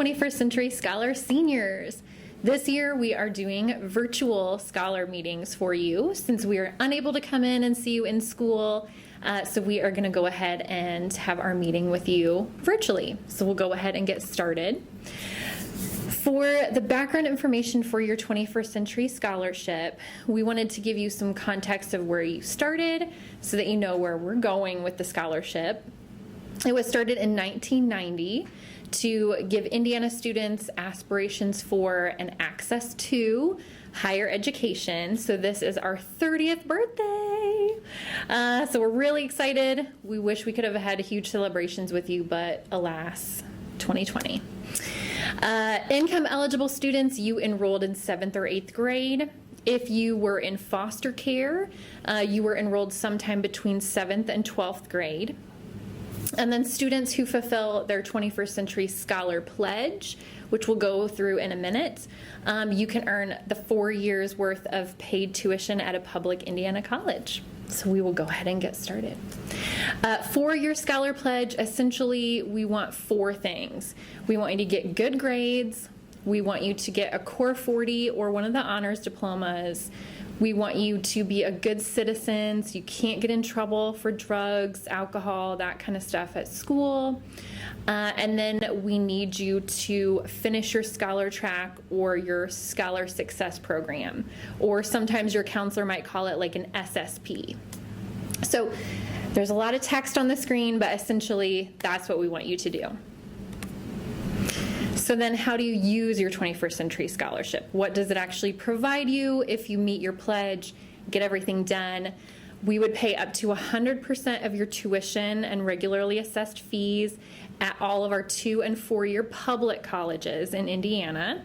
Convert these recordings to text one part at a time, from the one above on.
21st Century Scholar seniors. This year we are doing virtual scholar meetings for you since we are unable to come in and see you in school. So we are going to go ahead and have our meeting with you virtually. So we'll go ahead and get started. For the background information for your 21st Century Scholarship, we wanted to give you some context of where you started so that you know where we're going with the scholarship. It was started in 1990 to give Indiana students aspirations for and access to higher education. So this is our 30th birthday. So we're really excited. We wish we could have had huge celebrations with you, but alas, 2020. Income eligible students, you enrolled in 7th or 8th grade. If you were in foster care, you were enrolled sometime between 7th and 12th grade. And then students who fulfill their 21st Century Scholar Pledge, which we'll go through in a minute, you can earn the 4 years worth of paid tuition at a public Indiana college. So we will go ahead and get started. For your Scholar Pledge, essentially we want 4 things. We want you to get good grades. We want you to get a Core 40 or one of the honors diplomas. We want you to be a good citizen, so you can't get in trouble for drugs, alcohol, that kind of stuff at school. And then we need you to finish your Scholar Track or your Scholar Success Program, or sometimes your counselor might call it like an SSP. So there's a lot of text on the screen, but essentially that's what we want you to do. So then how do you use your 21st Century Scholarship? What does it actually provide you if you meet your pledge, get everything done? We would pay up to 100% of your tuition and regularly assessed fees at all of our 2- and 4-year public colleges in Indiana.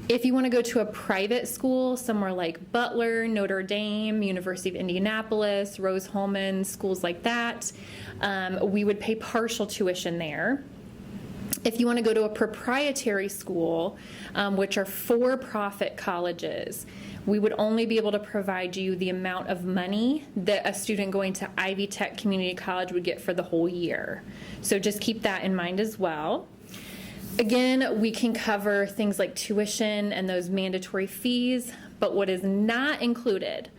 If you want to go to a private school, somewhere like Butler, Notre Dame, University of Indianapolis, Rose-Hulman, schools like that, we would pay partial tuition there. If you want to go to a proprietary school, which are for-profit colleges, we would only be able to provide you the amount of money that a student going to Ivy Tech Community College would get for the whole year. So just keep that in mind as well. Again, we can cover things like tuition and those mandatory fees, but what is not included,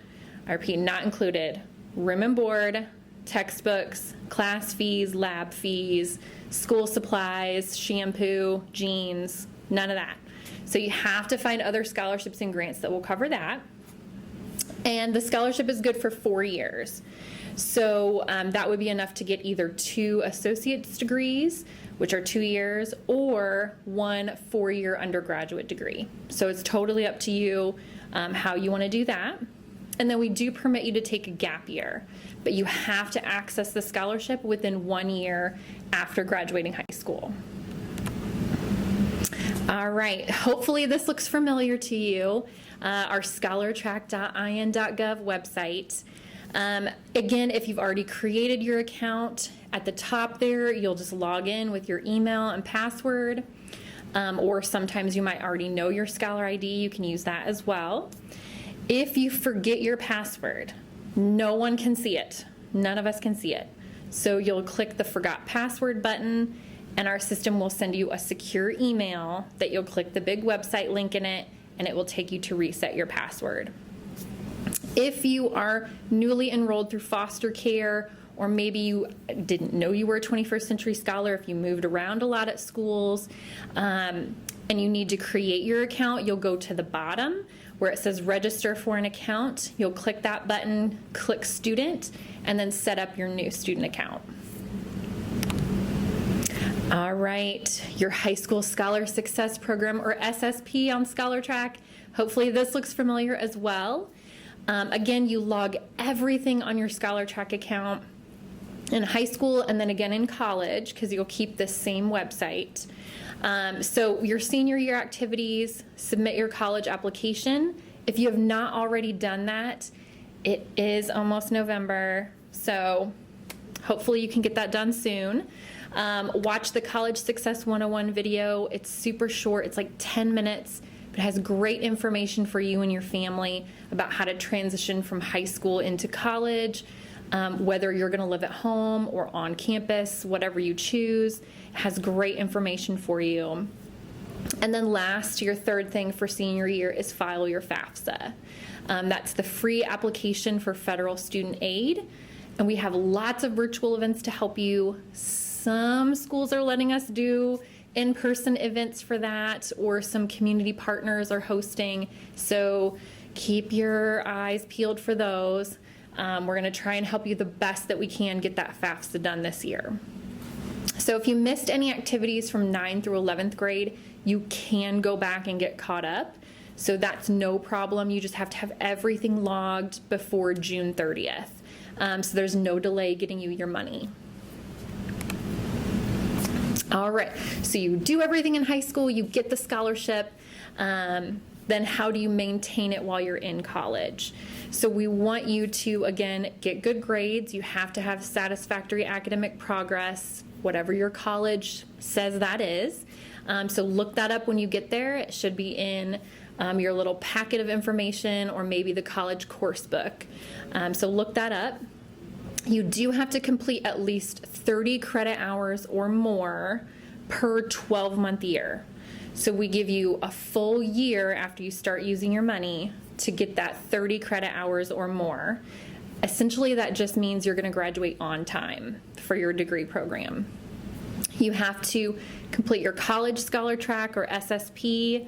I repeat, not included, room and board, textbooks, class fees, lab fees, school supplies, shampoo, jeans, none of that. So you have to find other scholarships and grants that will cover that. And the scholarship is good for 4 years. So that would be enough to get either 2 associate's degrees, which are 2 years, or 1 4-year undergraduate degree. So it's totally up to you how you want to do that. And then we do permit you to take a gap year, but you have to access the scholarship within 1 year after graduating high school. All right, hopefully this looks familiar to you, our scholartrack.in.gov website. Again, if you've already created your account, at the top there, you'll just log in with your email and password, or sometimes you might already know your Scholar ID, you can use that as well. If you forget your password, no one can see it. None of us can see it. So you'll click the Forgot Password button, and our system will send you a secure email that you'll click the big website link in it, and it will take you to reset your password. If you are newly enrolled through foster care, or maybe you didn't know you were a 21st Century Scholar, if you moved around a lot at schools, and you need to create your account, you'll go to the bottom where it says register for an account. You'll click that button, click student, and then set up your new student account. All right, your High School Scholar Success Program, or SSP, on Scholar Track. Hopefully this looks familiar as well. Again, you log everything on your Scholar Track account in high school and then again in college, because you'll keep this same website. So your senior year activities, submit your college application. If you have not already done that, it is almost November, so hopefully you can get that done soon. Watch the College Success 101 video. It's super short, it's like 10 minutes, but it has great information for you and your family about how to transition from high school into college, whether you're going to live at home or on campus, whatever you choose. It has great information for you. And then last, your third thing for senior year is file your FAFSA. That's the free application for federal student aid. And we have lots of virtual events to help you. Some schools are letting us do in-person events for that, or some community partners are hosting. So keep your eyes peeled for those. We're going to try and help you the best that we can get that FAFSA done this year. So if you missed any activities from 9th through 11th grade, you can go back and get caught up. So that's no problem. You just have to have everything logged before June 30th. So there's no delay getting you your money. All right, so you do everything in high school, you get the scholarship, then how do you maintain it while you're in college? So we want you to, again, get good grades. You have to have satisfactory academic progress, whatever your college says that is. So look that up when you get there. It should be in your little packet of information, or maybe the college course book. So look that up. You do have to complete at least 30 credit hours or more per 12-month year. So we give you a full year after you start using your money to get that 30 credit hours or more. Essentially, that just means you're going to graduate on time for your degree program. You have to complete your college scholar track, or SSP.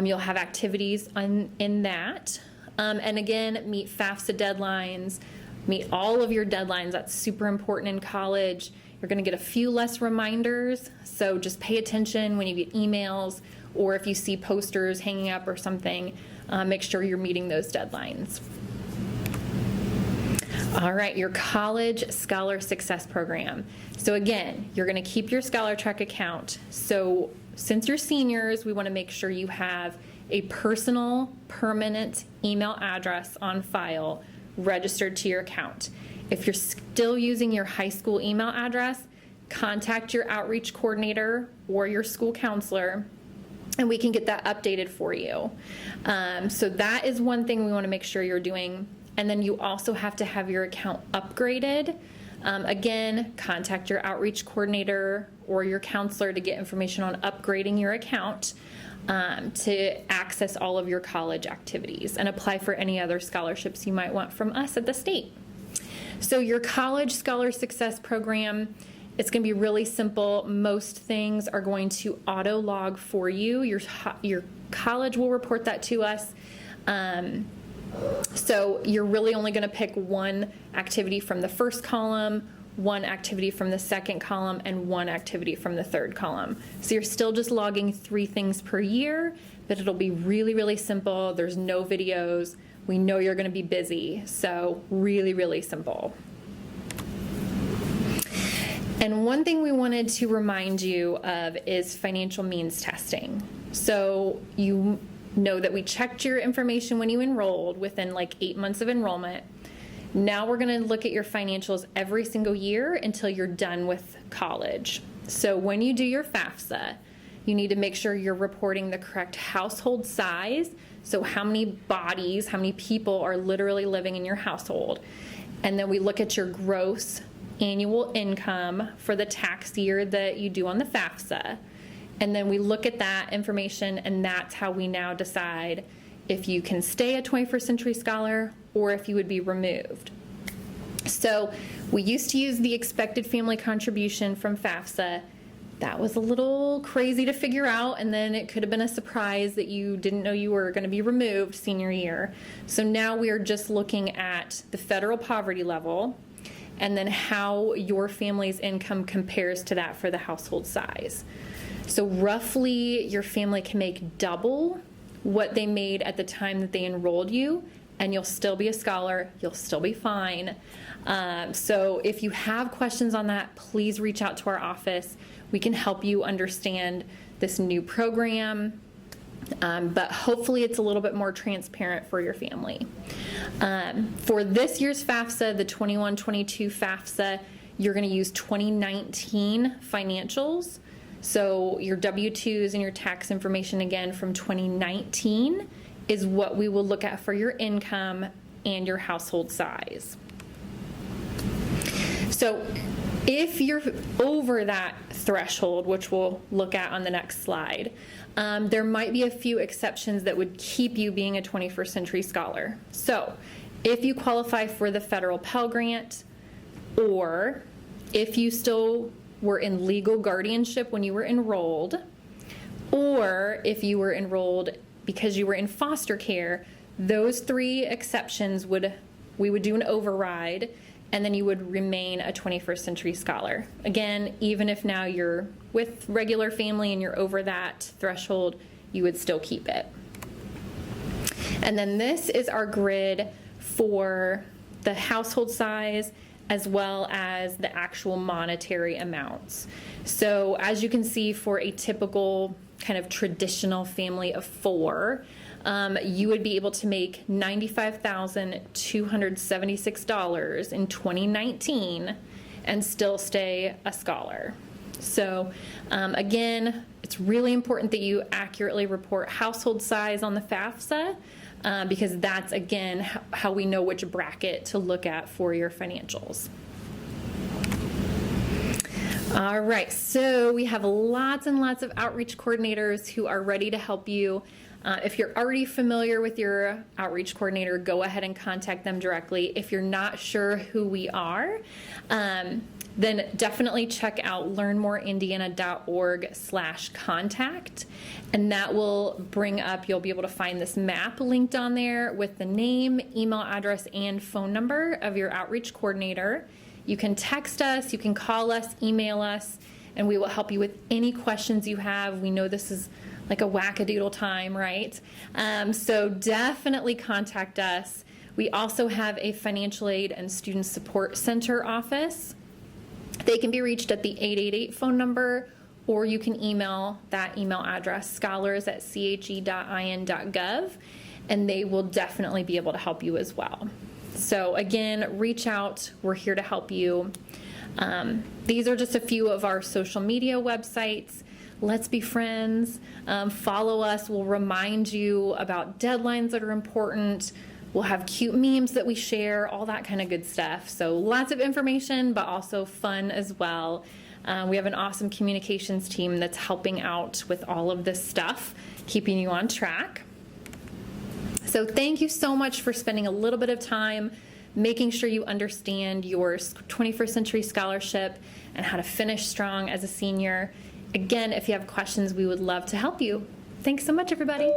You'll have activities in that. And again, meet FAFSA deadlines, meet all of your deadlines. That's super important in college. You're going to get a few less reminders, so just pay attention when you get emails, or if you see posters hanging up or something, make sure you're meeting those deadlines. All right, your College Scholar Success Program. So again, you're going to keep your Scholar Track account. So since you're seniors, we want to make sure you have a personal, permanent email address on file registered to your account. If you're still using your high school email address, contact your outreach coordinator or your school counselor, and we can get that updated for you. So that is one thing we want to make sure you're doing. And then you also have to have your account upgraded. Again, contact your outreach coordinator or your counselor to get information on upgrading your account to access all of your college activities and apply for any other scholarships you might want from us at the state. So your College Scholar Success Program, it's going to be really simple. Most things are going to auto log for you. Your college will report that to us. So you're really only going to pick one activity from the first column, one activity from the second column, and one activity from the third column. So you're still just logging 3 things per year, but it'll be really, really simple. There's no videos. We know you're going to be busy, so really, really simple. And one thing we wanted to remind you of is financial means testing. So you know that we checked your information when you enrolled within like 8 months of enrollment. Now we're going to look at your financials every single year until you're done with college. So when you do your FAFSA, you need to make sure you're reporting the correct household size. So how many bodies, how many people are literally living in your household. And then we look at your gross annual income for the tax year that you do on the FAFSA. And then we look at that information, and that's how we now decide if you can stay a 21st Century Scholar or if you would be removed. So we used to use the expected family contribution from FAFSA. That was a little crazy to figure out, and then it could have been a surprise that you didn't know you were going to be removed senior year. So now we are just looking at the federal poverty level and then how your family's income compares to that for the household size. So roughly your family can make double what they made at the time that they enrolled you, and you'll still be a scholar, you'll still be fine. So if you have questions on that, please reach out to our office. We can help you understand this new program, but hopefully it's a little bit more transparent for your family. For this year's FAFSA, the 21-22 FAFSA, you're going to use 2019 financials. So your W-2s and your tax information, again, from 2019 is what we will look at for your income and your household size. So If you're over that threshold, which we'll look at on the next slide, there might be a few exceptions that would keep you being a 21st Century Scholar. So if you qualify for the federal Pell Grant, or if you still were in legal guardianship when you were enrolled, or if you were enrolled because you were in foster care, those 3 exceptions we would do an override, and then you would remain a 21st Century Scholar. Again, even if now you're with regular family and you're over that threshold, you would still keep it. And then this is our grid for the household size as well as the actual monetary amounts. So as you can see, for a typical kind of traditional family of 4, you would be able to make $95,276 in 2019 and still stay a scholar. So again, it's really important that you accurately report household size on the FAFSA, because that's, again, how we know which bracket to look at for your financials. All right, so we have lots and lots of outreach coordinators who are ready to help you. If you're already familiar with your outreach coordinator, go ahead and contact them directly. If you're not sure who we are, then definitely check out learnmoreindiana.org/contact, and that will bring up, you'll be able to find this map linked on there with the name, email address, and phone number of your outreach coordinator. You can text us, you can call us, email us, and we will help you with any questions you have. We know this is like a wackadoodle time, right? So definitely contact us. We also have a financial aid and student support center office. They can be reached at the 888 phone number, or you can email that email address, scholars@che.in.gov, and they will definitely be able to help you as well. So again, reach out. We're here to help you. These are just a few of our social media websites. Let's be friends. Follow us. We'll remind you about deadlines that are important. We'll have cute memes that we share, all that kind of good stuff. So lots of information, but also fun as well. We have an awesome communications team that's helping out with all of this stuff, keeping you on track. So thank you so much for spending a little bit of time making sure you understand your 21st Century Scholarship and how to finish strong as a senior. Again, if you have questions, we would love to help you. Thanks so much, everybody.